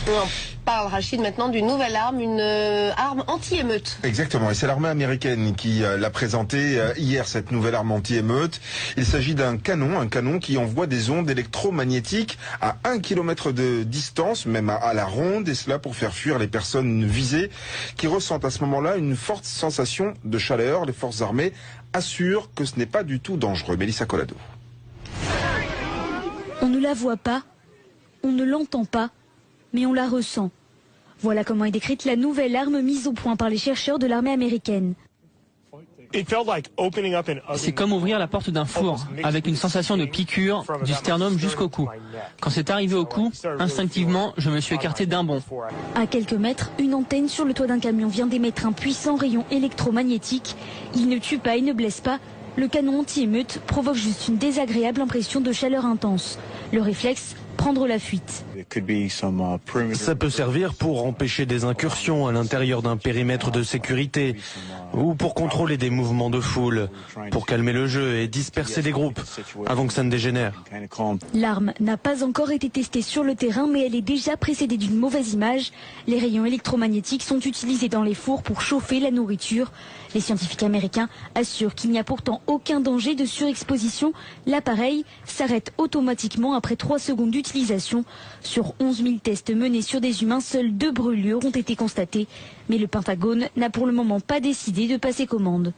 On parle, Rachid, maintenant d'une nouvelle arme, une arme anti-émeute. Exactement, et c'est l'armée américaine qui l'a présentée hier, cette nouvelle arme anti-émeute. Il s'agit d'un canon qui envoie des ondes électromagnétiques à 1 km de distance, même à la ronde, et cela pour faire fuir les personnes visées qui ressentent à ce moment-là une forte sensation de chaleur. Les forces armées assurent que ce n'est pas du tout dangereux. Mélissa Collado. On ne la voit pas, on ne l'entend pas, mais on la ressent. Voilà comment est décrite la nouvelle arme mise au point par les chercheurs de l'armée américaine. C'est comme ouvrir la porte d'un four, avec une sensation de piqûre du sternum jusqu'au cou. Quand c'est arrivé au cou, instinctivement, je me suis écarté d'un bond. À quelques mètres, une antenne sur le toit d'un camion vient d'émettre un puissant rayon électromagnétique. Il ne tue pas et ne blesse pas. Le canon anti-émeute provoque juste une désagréable impression de chaleur intense. Le réflexe, prendre la fuite. Ça peut servir pour empêcher des incursions à l'intérieur d'un périmètre de sécurité ou pour contrôler des mouvements de foule, pour calmer le jeu et disperser des groupes avant que ça ne dégénère. L'arme n'a pas encore été testée sur le terrain, mais elle est déjà précédée d'une mauvaise image. Les rayons électromagnétiques sont utilisés dans les fours pour chauffer la nourriture. Les scientifiques américains assurent qu'il n'y a pourtant aucun danger de surexposition. L'appareil s'arrête automatiquement après 3 secondes d'utilisation. Sur 11 000 tests menés sur des humains, seules 2 brûlures ont été constatées. Mais le Pentagone n'a pour le moment pas décidé de passer commande.